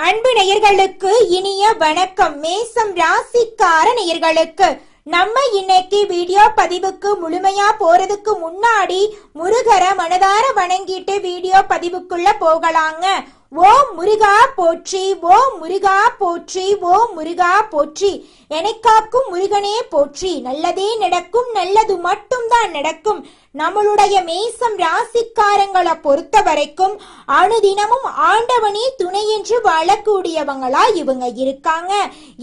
அன்பு நேயர்களுக்கு இனிய வணக்கம். மேசம் ராசிக்கார நேயர்களுக்கு நம்ம இன்னைக்கு வீடியோ பதிவுக்கு முழுமையா போறதுக்கு முன்னாடி முருகரை மனதார வணங்கிட்டு வீடியோ பதிவுக்குள்ள போகலாங்க. ஓம் முருகா போற்றி, ஓம் முருகா போற்றி, ஓம் முருகா போற்றி. எனக்காக்கும் முருகனே போற்றி. நல்லதே நடக்கும், நல்லது மட்டும்தான் நடக்கும். நம்மளுடைய மேசம் ராசிக்காரங்களை பொறுத்த வரைக்கும் அனுதினமும் ஆண்டவனே துணை என்று வாழக்கூடியவங்களா இவங்க இருக்காங்க.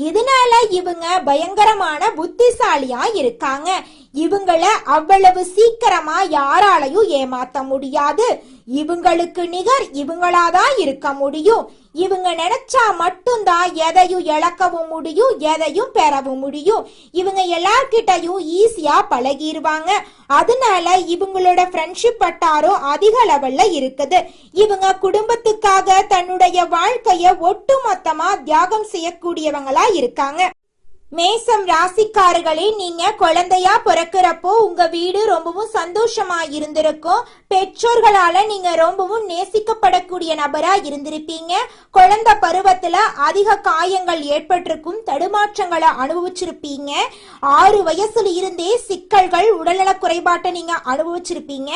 இதனால இவங்க பயங்கரமான புத்திசாலியா இருக்காங்க. இவங்கள அவ்வளவு சீக்கிரமா யாராலையும் ஏமாத்த முடியாது. இவங்களுக்கு நிகர் இவங்களாதான் இருக்க முடியும். இவங்க நினைச்சா மட்டும்தான் எதையும் இழக்கவும் முடியும், எதையும் பெறவும் முடியும். இவங்க எல்லார்கிட்டையும் ஈஸியா பழகிடுவாங்க. அதனால இவங்களோட ஃப்ரெண்ட்ஷிப் வட்டாரம் அதிக லெவல்ல இருக்குது. இவங்க குடும்பத்துக்காக தன்னுடைய வாழ்க்கைய ஒட்டுமொத்தமா தியாகம் செய்யக்கூடியவங்களா இருக்காங்க. மேசம் ராசிக்காரர்களே, நீங்க குழந்தையா பிறக்கிறப்போ உங்க வீடு ரொம்பவும் சந்தோஷமா இருந்திருக்கும். பெற்றோர்களால நீங்க ரொம்பவும் நேசிக்கப்படக்கூடிய நபரா இருந்திருப்பீங்க. குழந்தை பருவத்துல அதிக காயங்கள் ஏற்பட்டிருக்கும், தடுமாற்றங்களை அனுபவிச்சிருப்பீங்க. 6 வயசுல இருந்தே சிக்கல்கள், உடல்நல குறைபாட்டை நீங்க அனுபவிச்சிருப்பீங்க.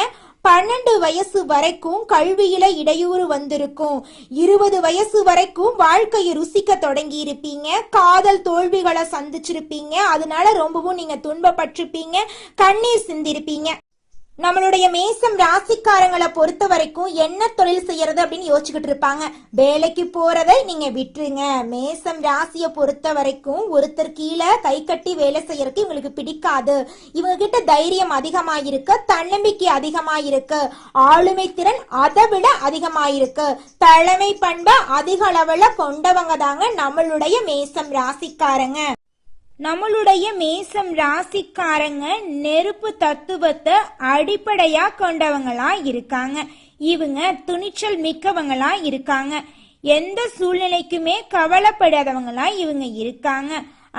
12 வயசு வரைக்கும் கல்வியில இடையூறு வந்திருக்கும். 20 வயசு வரைக்கும் வாழ்க்கையை ருசிக்க தொடங்கி இருப்பீங்க. காதல் தோல்விகளை சந்திச்சிருப்பீங்க. அதனால ரொம்பவும் நீங்க துன்பப்பட்டிருப்பீங்க, கண்ணீர் சிந்திருப்பீங்க. நம்மளுடைய மேசம் ராசிக்காரங்களை பொறுத்த வரைக்கும் என்ன தொழில் செய்யறது அப்படின்னு யோசிச்சுக்கிட்டு இருப்பாங்க. வேலைக்கு போறதை நீங்க விட்டுருங்க. மேசம் ராசியை பொறுத்த வரைக்கும் ஒருத்தர் கீழே கை கட்டி வேலை செய்யறதுக்கு இவங்களுக்கு பிடிக்காது. இவங்க கிட்ட தைரியம் அதிகமாயிருக்கு, தன்னம்பிக்கை அதிகமாயிருக்கு, ஆளுமை திறன் அதை விட அதிகமாயிருக்கு. தலைமை பண்பை அதிக அளவுல கொண்டவங்க தாங்க நம்மளுடைய மேசம் ராசிக்காரங்க. நம்மளுடைய மேசம் ராசிக்காரங்க நெருப்பு தத்துவத்தை அடிப்படையா கொண்டவங்களா இருக்காங்க. இவங்க துணிச்சல் மிக்கவங்களா இருக்காங்க. எந்த சூழ்நிலைக்குமே கவலைப்படாதவங்களா இவங்க இருக்காங்க.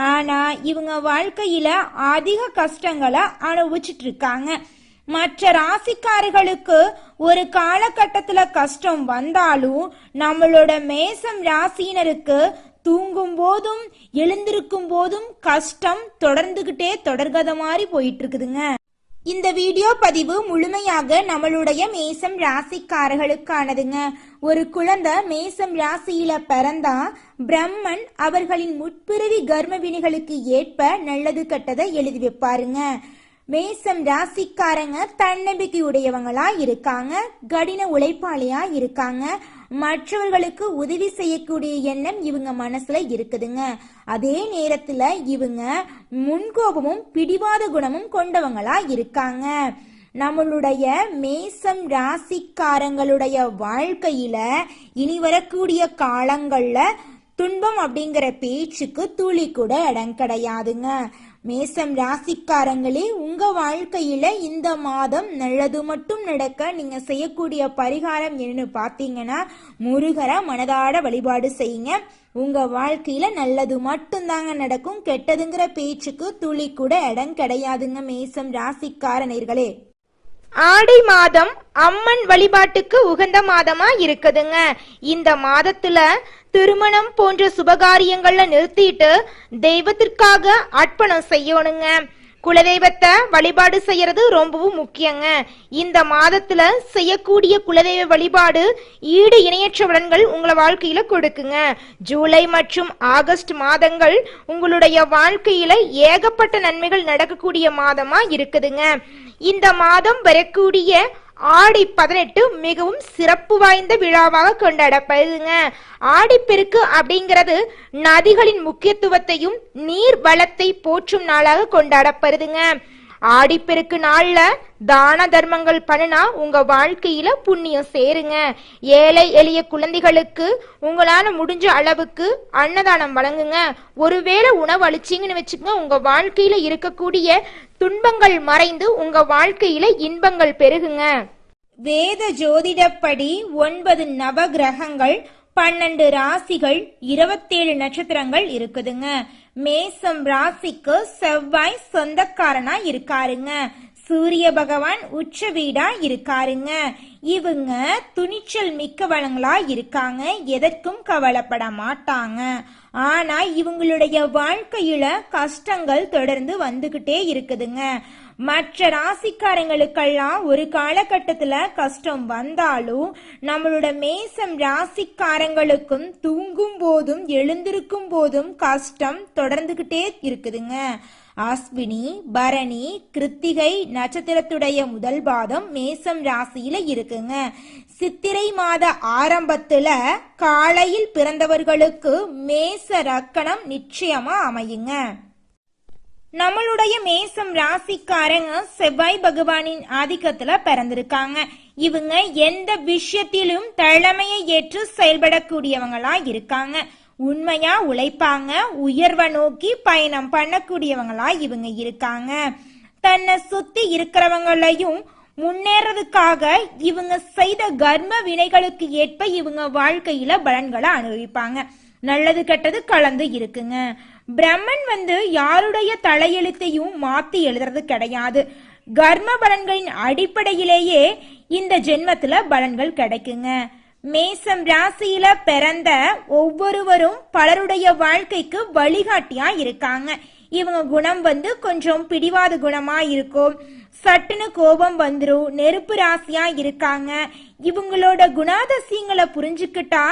ஆனா இவங்க வாழ்க்கையில அதிக கஷ்டங்களை அனுபவிச்சுட்டு இருக்காங்க. மற்ற ராசிக்காரர்களுக்கு ஒரு காலகட்டத்துல கஷ்டம் வந்தாலும் நம்மளோட மேசம் ராசியினருக்கு தூங்கும் போதும் எழுந்திருக்கும் போதும் கஷ்டம் தொடர்கத மாதிரி போயிட்டு இருக்குதுங்க. இந்த வீடியோ பதிவு முழுமையாக நம்மளுடைய மேசம் ராசிக்காரர்களுக்கானதுங்க. ஒரு குழந்தை மேசம் ராசியில பிறந்தா பிரம்மன் அவர்களின் முற்பிறவி கர்ம வினைகளுக்கு ஏற்ப நல்லது கெட்டதை எழுதி வைப்பாருங்க. மேசம் ராசிக்காரங்க தன்னம்பிக்கை உடையவங்களா இருக்காங்க, கடின உழைப்பாளியா இருக்காங்க. மற்றவர்களுக்கு உதவி செய்யக்கூடிய எண்ணம் இவங்க மனசுல இருக்குதுங்க. அதே நேரத்துல இவங்க முன்கோபமும் பிடிவாத குணமும் கொண்டவங்களா இருக்காங்க. நம்மளுடைய மேசம் ராசிக்காரங்களுடைய வாழ்க்கையில இனி வரக்கூடிய காலங்கள்ல துன்பம் அப்படிங்கிற பேச்சுக்கு துளி கூட இடம் கிடையாதுங்க. மேசம் ராசிக்காரங்களே, உங்க வாழ்க்கையில இந்த மாதம் நல்லது மட்டும் நடக்க நீங்க செய்யக்கூடிய பரிகாரம் என்னன்னு பாத்தீங்கன்னா, முருகரை மனதாட வழிபாடு செய்யுங்க. உங்க வாழ்க்கையில நல்லது மட்டும்தாங்க நடக்கும். கெட்டதுங்கிற பேச்சுக்கு துளி கூட இடம் கிடையாதுங்க மேசம் ராசிக்காரனர்களே. ஆடி மாதம் அம்மன் வழிபாட்டுக்கு உகந்த மாதமா இருக்குதுங்க. இந்த மாதத்துல திருமணம் போன்ற சுபகாரியங்கள்ல நிறுத்திட்டு தெய்வத்திற்காக அர்ப்பணம் செய்யணுங்க. குலதெய்வத்தை வழிபாடு செய்யறது ரொம்பவும் முக்கியங்க. இந்த மாதத்துல செய்யக்கூடிய குலதெய்வ வழிபாடு ஈடு இணையற்ற பலன்கள் உங்களை வாழ்க்கையில கொடுக்குங்க. ஜூலை மற்றும் ஆகஸ்ட் மாதங்கள் உங்களுடைய வாழ்க்கையில ஏகப்பட்ட நன்மைகள் நடக்கக்கூடிய மாதமா இருக்குதுங்க. இந்த மாதம் வரக்கூடிய ஆடி 18 மிகவும் சிறப்பு வாய்ந்த விழாவாக கொண்டாடப்படுதுங்க. ஆடிப்பெருக்கு அப்படிங்கிறது நதிகளின் முக்கியத்துவத்தையும் நீர் வளத்தை போற்றும் நாளாக கொண்டாடப்படுதுங்க. ஆடிப்பெருக்கு நாள்ல தான தர்மங்கள் பண்ணினா உங்க வாழ்க்கையில புண்ணியம் சேருங்க. ஏழை எளிய குழந்தைகளுக்கு உங்களால முடிஞ்ச அளவுக்கு அன்னதானம் வழங்குங்க. ஒருவேளை உணவு அளிச்சிங்கன்னு வச்சுக்கோங்க, உங்க வாழ்க்கையில இருக்கக்கூடிய துன்பங்கள் மறைந்து உங்க வாழ்க்கையில இன்பங்கள் பெருகுங்க. வேத ஜோதிடப்படி 9 நவகிரகங்கள், 12 ராசிகள், 27 நட்சத்திரங்கள் இருக்குதுங்க. மேசம் ராசிக்கு செவ்வாய் சொந்தக்காரனா இருக்காருங்க. சூரிய பகவான் உச்ச வீடா இருக்காருங்க. இவங்க துணிச்சல் மிக்கவங்களா இருக்காங்க, எதற்கும் கவலைப்பட மாட்டாங்க. ஆனா இவங்களுடைய வாழ்க்கையில கஷ்டங்கள் தொடர்ந்து வந்துகிட்டே இருக்குதுங்க. மற்ற ராசிக்காரங்களுக்கெல்லாம் ஒரு காலகட்டத்துல கஷ்டம் வந்தாலும் நம்மளோட மேசம் ராசிக்காரங்களுக்கும் தூங்கும் போதும் எழுந்திருக்கும் போதும் கஷ்டம் தொடர்ந்துகிட்டே இருக்குதுங்க. அஸ்வினி, பரணி, கிருத்திகை நட்சத்திரத்துடைய முதல் பாதம் மேசம் ராசியில இருக்குங்க. சித்திரை மாத ஆரம்பத்துல காலையில் பிறந்தவர்களுக்கு மேச லக்னம் நிச்சயமா அமையுங்க. நம்மளுடைய மேசம் ராசிக்காரங்க செவ்வாய் பகவானின் ஆதிக்கத்துல பிறந்திருக்காங்க. இவங்க எந்த விஷயத்திலும் தலைமையை ஏற்று செயல்படக்கூடியவங்களா இருக்காங்க. உண்மையா உழைப்பாங்க, உயர்வை நோக்கி பயணம் பண்ணக்கூடியவங்களா இவங்க இருக்காங்க. தன்னை சுத்தி இருக்கிறவங்களையும் முன்னேறதுக்காக இவங்க செய்த கர்ம வினைகளுக்கு ஏற்ப இவங்க வாழ்க்கையில பலன்களை அனுபவிப்பாங்க. நல்லது கெட்டது கலந்து இருக்குங்க. பிரம்மன் யாருடைய தலையெழுத்தையும் மாத்தி எழுதுறது கிடையாது. கர்ம பலன்களின் அடிப்படையிலேயே இந்த ஜென்மத்துல பலன்கள் கிடைக்குங்க. மேசம் ராசியில பிறந்த ஒவ்வொருவரும் பலருடைய வாழ்க்கைக்கு வழிகாட்டியா இருக்காங்க. இவங்க குணம் கொஞ்சம் பிடிவாத குணமா இருக்கும், சட்டுன்னு கோபம் வந்துரும், நெருப்பு ராசியா இருக்காங்க. இவங்களோட குணாதிசயங்களை புரிஞ்சுக்கிட்டா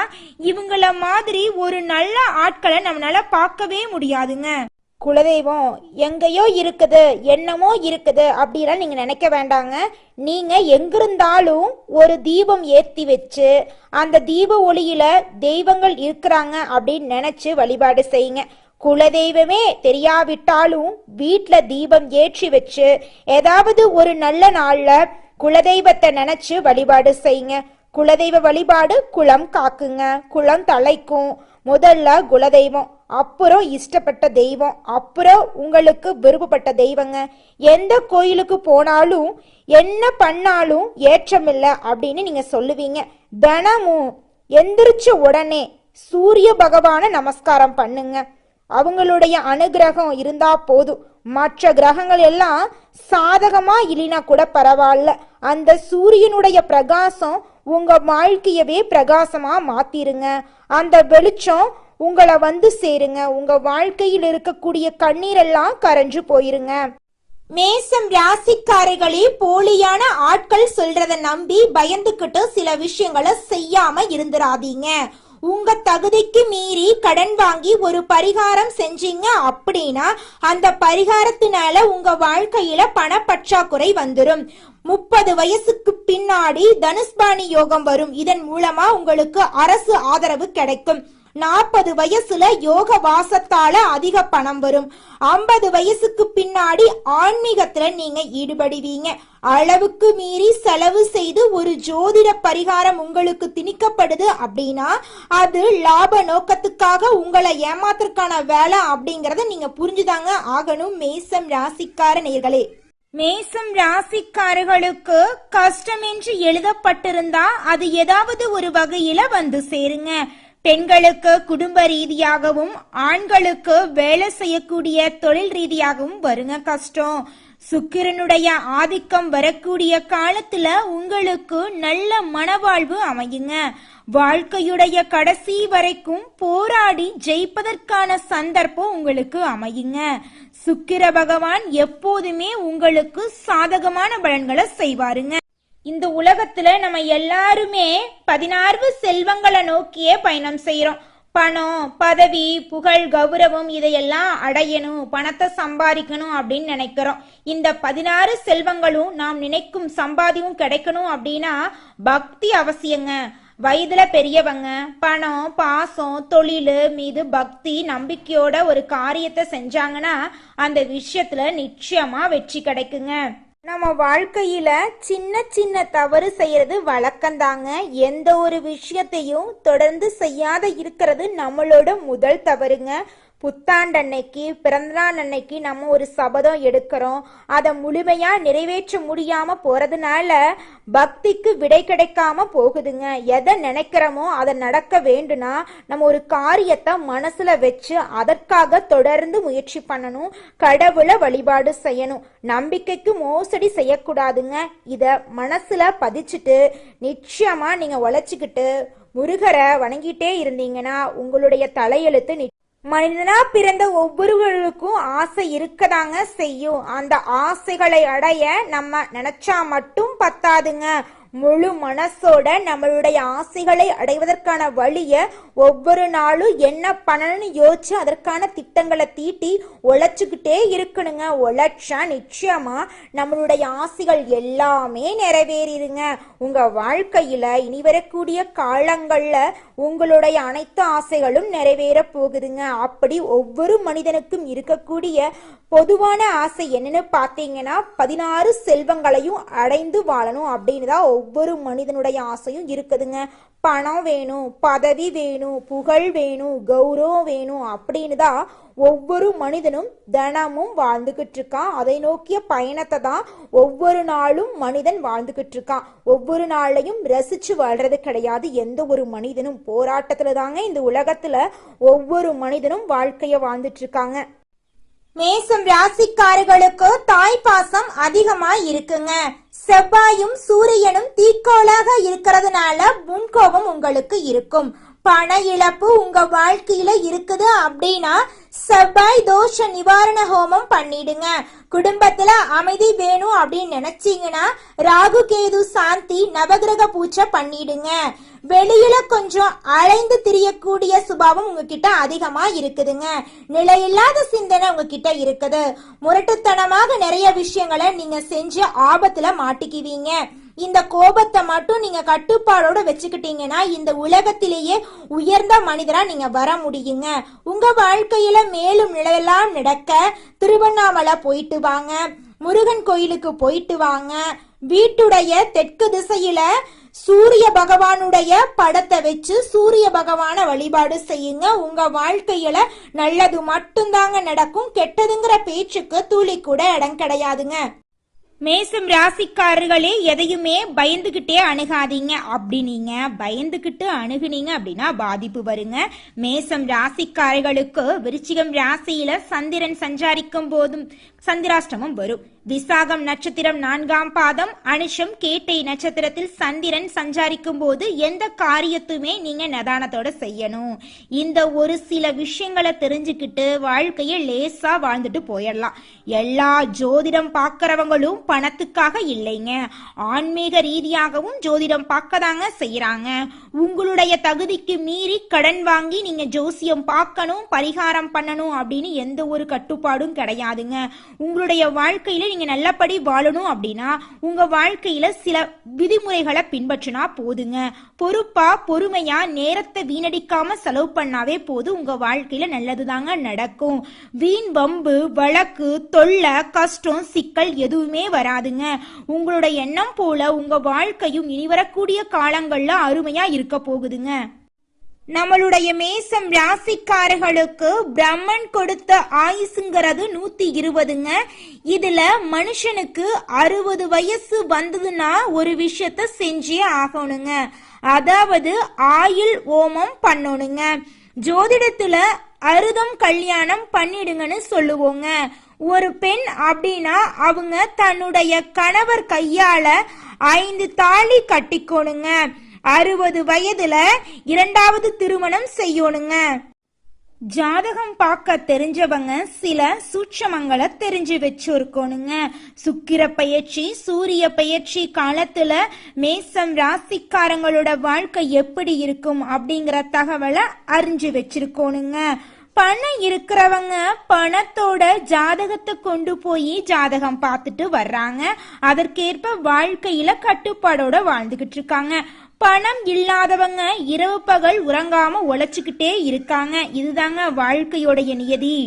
இவங்கள மாதிரி ஒரு நல்ல ஆட்களை நம்மளால பார்க்கவே முடியாதுங்க. குலதெய்வம் எங்கேயோ இருக்குது, என்னமோ இருக்குது அப்படிலாம் நீங்க நினைக்க வேண்டாங்க. நீங்க எங்கிருந்தாலும் ஒரு தீபம் ஏத்தி வச்சு அந்த தீப ஒளியில தெய்வங்கள் இருக்கிறாங்க அப்படின்னு நினைச்சு வழிபாடு செய்யுங்க. குலதெய்வமே தெரியாவிட்டாலும் வீட்டுல தீபம் ஏற்றி வச்சு ஏதாவது ஒரு நல்ல நாள்ல குலதெய்வத்தை நினைச்சு வழிபாடு செய்யுங்க. குலதெய்வ வழிபாடு குலம் காக்குங்க, குலம் தலைக்கும். முதல்ல குலதெய்வம், அப்புறம் இஷ்டப்பட்ட தெய்வம், அப்புறம் உங்களுக்கு விருப்பப்பட்ட தெய்வங்க. எந்த கோயிலுக்கு போனாலும் என்ன பண்ணாலும் ஏற்றமில்லை அப்படின்னு நீங்க சொல்லுவீங்க. தினமும் எந்திரிச்ச உடனே சூரிய பகவான நமஸ்காரம் பண்ணுங்க. அவங்களுடைய அனுகிரகம் இருந்தா போதும். மற்ற கிரகங்கள் எல்லாம் சாதகமா இல்லைனா கூட பரவாயில்ல, அந்த சூரியனுடைய பிரகாசம் உங்க வாழ்க்கையவே பிரகாசமா மாத்திருங்க. அந்த வெளிச்சம் உங்களை சேருங்க. உங்க வாழ்க்கையில் இருக்கக்கூடிய கண்ணீரெல்லாம் கரைஞ்சு போயிருங்க. மேசம் ராசிக்காரர்களே, போலியான ஆட்கள் சொல்றத நம்பி பயந்துகிட்டு சில விஷயங்களை செய்யாம இருந்துராதீங்க. உங்க தகுதிக்கு மீறி கடன் வாங்கி ஒரு பரிகாரம் செஞ்சீங்க அப்படின்னா அந்த பரிகாரத்தினால உங்க வாழ்க்கையில பணப்பற்றாக்குறை வந்துடும். 30 வயசுக்கு பின்னாடி தனுஷ்பாணி யோகம் வரும். இதன் மூலமா உங்களுக்கு அரசு ஆதரவு கிடைக்கும். 40 வயசுல யோக வாசத்தால அதிக பணம் வரும். 50 வயசுக்கு பின்னாடி ஆன்மீகத்துல நீங்க ஈடுபடுவீங்க. அளவுக்கு மீறி செலவு செய்து ஒரு ஜோதிட பரிகாரம் உங்களுக்கு திணிக்கப்படுது அப்படின்னா அது லாப நோக்கத்துக்காக உங்களை ஏமாத்திற்கான வேலை அப்படிங்கறத நீங்க புரிஞ்சுதாங்க ஆகணும். மேசம் ராசிக்கார நேயர்களே, மேசம் ராசிக்காரர்களுக்கு கஷ்டம் என்று எழுதப்பட்டிருந்தா அது ஏதாவது ஒரு வகையில சேருங்க. பெண்களுக்கு குடும்ப ரீதியாகவும் ஆண்களுக்கு வேலை செய்யக்கூடிய தொழில் ரீதியாகவும் வருங்க கஷ்டம். சுக்கிரனுடைய ஆதிக்கம் வரக்கூடிய காலத்துல உங்களுக்கு நல்ல மனவாழ்வு அமையுங்க. வாழ்க்கையுடைய கடைசி வரைக்கும் போராடி ஜெயிப்பதற்கான சந்தர்ப்பம் உங்களுக்கு அமையுங்க. சுக்கிர பகவான் எப்போதுமே உங்களுக்கு சாதகமான பலன்களை செய்வாருங்க. இந்த உலகத்துல நம்ம எல்லாருமே 16 செல்வங்களை நோக்கியே பயணம் செய்யறோம். பணம், பதவி, புகழ், கௌரவம் இதையெல்லாம் அடையணும், பணத்தை சம்பாதிக்கணும் அப்படின்னு நினைக்கிறோம். இந்த 16 செல்வங்களும் நாம் நினைக்கும் சம்பாதியும் கிடைக்கணும் அப்படின்னா பக்தி அவசியங்க. வயதுல பெரியவங்க பணம், பாசம், தொழில் மீது பக்தி நம்பிக்கையோட ஒரு காரியத்தை செஞ்சாங்கன்னா அந்த விஷயத்துல நிச்சயமா வெற்றி கிடைக்குங்க. நம்ம வாழ்க்கையில சின்ன சின்ன தவறு செய்யறது வழக்கம்தாங்க. எந்த ஒரு விஷயத்தையும் தொடர்ந்து செய்யாத இருக்கிறது நம்மளோட முதல் தவறுங்க. புத்தாண்டன்னைக்கு பிறந்தநாள் அன்னைக்கு நம்ம ஒரு சபதம் எடுக்கிறோம். அதை முழுமையா நிறைவேற்ற முடியாம போறதுனால பக்திக்கு விடை கிடைக்காம போகுதுங்க. எதை நினைக்கிறோமோ அதை நடக்க வேண்டும்னா நம்ம ஒரு காரியத்தை மனசுல வச்சு அதற்காக தொடர்ந்து முயற்சி பண்ணணும். கடவுளை வழிபாடு செய்யணும். நம்பிக்கைக்கு மோசடி செய்யக்கூடாதுங்க. இத மனசுல பதிச்சுட்டு நிச்சயமா நீங்க உழைச்சுக்கிட்டு முருகரை வணங்கிட்டே இருந்தீங்கன்னா உங்களுடைய தலையெழுத்து மனிதனா பிறந்த ஒவ்வொருவருக்கும் ஆசை இருக்கதாங்க செய்யும். அந்த ஆசைகளை அடைய நம்ம நினைச்சா மட்டும் பத்தாதுங்க. முழு மனசோட நம்மளுடைய ஆசைகளை அடைவதற்கான வழிய ஒவ்வொரு நாளும் என்ன பண்ணணும்னு யோசிச்சு அதற்கான திட்டங்களை தீட்டி உழைச்சுக்கிட்டே இருக்கணுங்க. உழைச்சா நிச்சயமா நம்மளுடைய ஆசைகள் எல்லாமே நிறைவேறிடுங்க. உங்க வாழ்க்கையில இனி வரக்கூடிய காலங்கள்ல உங்களுடைய அனைத்து ஆசைகளும் நிறைவேற போகுதுங்க. அப்படி ஒவ்வொரு மனிதனுக்கும் இருக்கக்கூடிய பொதுவான ஆசை என்னன்னு பார்த்தீங்கன்னா 16 செல்வங்களையும் அடைந்து வாழணும் அப்படின்னு தான் ஒவ்வொரு மனிதனுடைய ஆசையும் இருக்குதுங்க. பணம் வேணும், பதவி வேணும், புகழ் வேணும், கௌரவம் வேணும் அப்படின்னு தான் ஒவ்வொரு மனிதனும் தினமும் வாழ்ந்துகிட்டு இருக்கான். அதை நோக்கிய பயணத்தை தான் ஒவ்வொரு நாளும் மனிதன் வாழ்ந்துகிட்டு இருக்கான். ஒவ்வொரு நாளையும் ரசிச்சு வாழ்றது கிடையாது. எந்த ஒரு மனிதனும் போராட்டத்துல தாங்க இந்த உலகத்துல ஒவ்வொரு மனிதனும் வாழ்க்கைய வாழ்ந்துட்டு இருக்காங்க. மேசம் ராசிக்காரர்களுக்கு தாய் பாசம் அதிகமா இருக்குங்க. செவ்வாயும் சூரியனும் தீக்கோளாக இருக்கிறதுனால முன்கோபம் உங்களுக்கு இருக்கும். பண இழப்பு உங்க வாழ்க்கையில இருக்குது அப்படின்னா செவ்வாய் தோஷ நிவாரண ஹோமம் பண்ணிடுங்க. குடும்பத்துல அமைதி வேணும் அப்படின்னு நினைச்சீங்கன்னா ராகு கேது சாந்தி நவகிரக பூஜை பண்ணிடுங்க. வெளியில கொஞ்சம் அலைந்து திரியக்கூடிய சுபாவம் உங்ககிட்ட அதிகமா இருக்குதுங்க. நிலையில்லாத சிந்தனை உங்ககிட்ட இருக்குது. முரட்டுத்தனமாக நிறைய விஷயங்களை நீங்க செஞ்சு ஆபத்துல மாட்டிக்குவீங்க. இந்த கோபத்தை மட்டும் நீங்க கட்டுப்பாடோட வச்சுக்கிட்டீங்கன்னா இந்த உலகத்திலேயே உயர்ந்த மனிதரா நீங்க வர முடியுங்க. உங்க வாழ்க்கையில மேலும் நிலையெல்லாம் நடக்க திருவண்ணாமலை போயிட்டு வாங்க, முருகன் கோயிலுக்கு போயிட்டு வாங்க. வீட்டுடைய தெற்கு திசையில சூரிய பகவானுடைய படத்தை வச்சு சூரிய பகவான வழிபாடு செய்யுங்க. உங்க வாழ்க்கையில நல்லது மட்டும்தாங்க நடக்கும். கெட்டதுங்கிற பேச்சுக்கு துளி கூட இடம் கிடையாதுங்க. மேசம் ராசிக்காரர்களே எதையுமே பயந்துகிட்டே அணுகாதீங்க. அப்படி நீங்க பயந்துகிட்டு அணுகுனீங்க அப்படின்னா பாதிப்பு வருங்க. மேசம் ராசிக்காரர்களுக்கு விருச்சிகம் ராசியில சந்திரன் சஞ்சாரிக்கும் போதும் சந்திராஷ்டமம் வரும். விசாகம் நட்சத்திரம் 4ஆம் பாதம், அனுஷம் கேட்டை நட்சத்திரத்தில் சந்திரன் சஞ்சாரிக்கும் போது எந்த காரியத்துமே நீங்க நிதானத்தோட செய்யணும். இந்த ஒரு சில விஷயங்களை தெரிஞ்சுக்கிட்டு வாழ்க்கைய லேசா வாழ்ந்துட்டு போயிடலாம். எல்லா ஜோதிடம் பார்க்கறவங்களும் பணத்துக்காக இல்லைங்க, ஆன்மீக ரீதியாகவும் ஜோதிடம் பார்க்கதாங்க செய்யறாங்க. உங்களுடைய தகுதிக்கு மீறி கடன் வாங்கி நீங்க ஜோசியம் பார்க்கணும், பரிகாரம் பண்ணணும் அப்படின்னு எந்த ஒரு கட்டுப்பாடும் கிடையாதுங்க. உங்களுடைய வாழ்க்கையில நீங்க நல்லபடி வாழணும் அப்படின்னா உங்க வாழ்க்கையில சில விதிமுறைகளை பின்பற்றினா போதுங்க. பொறுப்பா பொறுமையா நேரத்தை வீணடிக்காம செலவு பண்ணாவே போதும். உங்க வாழ்க்கையில நல்லதுதாங்க நடக்கும். வீண் வம்பு வழக்கு தொல்லை கஷ்டம் சிக்கல் எதுவுமே வராதுங்க. உங்களோட எண்ணம் போல உங்க வாழ்க்கையும் இனி வரக்கூடிய காலங்கள்ல அருமையா இருக்க போகுதுங்க. நம்மளுடைய மேசம் ராசிக்காரர்களுக்கு பிரம்மன் கொடுத்த ஆயுசுங்கிறது 120ங்க. இதுல மனுஷனுக்கு 60 வயசு வந்ததுன்னா ஒரு விஷயத்த செஞ்சே ஆகணுங்க. அதாவது ஆயுள் ஓமம் பண்ணணுங்க. ஜோதிடத்துல அறுதம் கல்யாணம் பண்ணிடுங்கன்னு சொல்லுவோங்க. ஒரு பெண் அப்படின்னா அவங்க தன்னுடைய கணவர் கையால 5 தாலி கட்டிக்கணுங்க. 60 வயதுல 2வது திருமணம் செய்யணுங்க. ஜாதகம் பார்க்க தெரிஞ்சவங்க சில சூட்சமங்களை தெரிஞ்சு வச்சிருக்கணுங்க. சுக்கிர பயிற்சி சூரிய பயிற்சி காலத்துல மேசம் ராசிக்காரங்களோட வாழ்க்கை எப்படி இருக்கும் அப்படிங்கிற தகவலை அறிஞ்சு வச்சிருக்கணுங்க. பணம் இருக்கிறவங்க பணத்தோட ஜாதகத்தை கொண்டு போய் ஜாதகம் பார்த்துட்டு வர்றாங்க. அதற்கேற்ப வாழ்க்கையில கட்டுப்பாடோட வாழ்ந்துகிட்டு இருக்காங்க. பணம் இல்லாதவங்க இரவு பகல் உறங்காம உழைச்சுக்கிட்டே இருக்காங்க. இதுதாங்க வாழ்க்கையோடைய நியதி.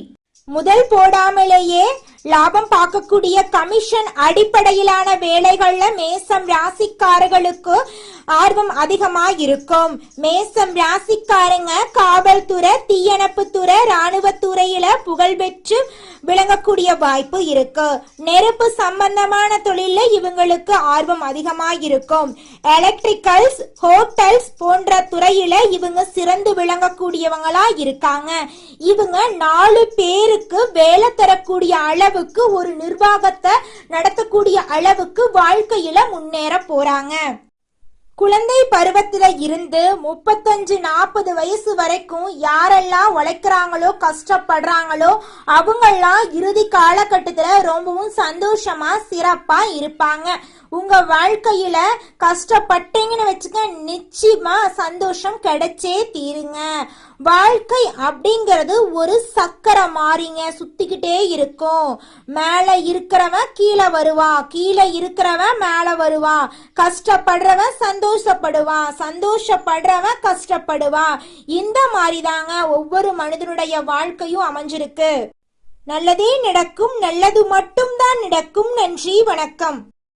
முதல் போடாமலேயே லாபம் பார்க்கக்கூடிய கமிஷன் அடிப்படையிலான வேலைகள்ல மேசம் ராசிக்காரர்களுக்கு ஆர்வம் அதிகமா இருக்கும். மேசம் ராசிக்காரங்க காவல்துறை, தீயணைப்பு துறை, ராணுவத்துறையில புகழ் பெற்று விளங்கக்கூடிய வாய்ப்பு இருக்கு. நெருப்பு சம்பந்தமான தொழில இவங்களுக்கு ஆர்வம் அதிகமா இருக்கும். எலக்ட்ரிக்கல்ஸ், ஹோட்டல்ஸ் போன்ற துறையில இவங்க சிறந்து விளங்கக்கூடியவங்களா இருக்காங்க. இவங்க 4 பேருக்கு வேலை தரக்கூடிய அளவுக்கு, ஒரு நிர்வாகத்தை நடத்தக்கூடிய அளவுக்கு வாழ்க்கையில முன்னேற போறாங்க. குழந்தை பருவத்துல இருந்து 35-40 வயசு வரைக்கும் யாரெல்லாம் உழைக்கிறாங்களோ, கஷ்டப்படுறாங்களோ அவங்கெல்லாம் இறுதி காலகட்டத்துல ரொம்பவும் சந்தோஷமா சிறப்பா இருப்பாங்க. உங்க வாழ்க்கையில கஷ்டப்பட்டீங்கன்னு வச்சுக்க, நிச்சயமா சந்தோஷம் கிடைச்சே தீருங்க. வாழ்க்கை அப்படிங்கிறது ஒரு சக்கரை மாறிங்க, சுத்திக்கிட்டே இருக்கும். மேல இருக்கிறவன் கீழே வருவான், கீழே இருக்கிறவன் மேல வருவான். கஷ்டப்படுறவன் சந்தோஷப்படுவான், சந்தோஷப்படுறவன் கஷ்டப்படுவான். இந்த மாதிரிதாங்க ஒவ்வொரு மனிதனுடைய வாழ்க்கையும் அமைஞ்சிருக்கு. நல்லதே நடக்கும், நல்லது மட்டும்தான் நடக்கும். நன்றி, வணக்கம்.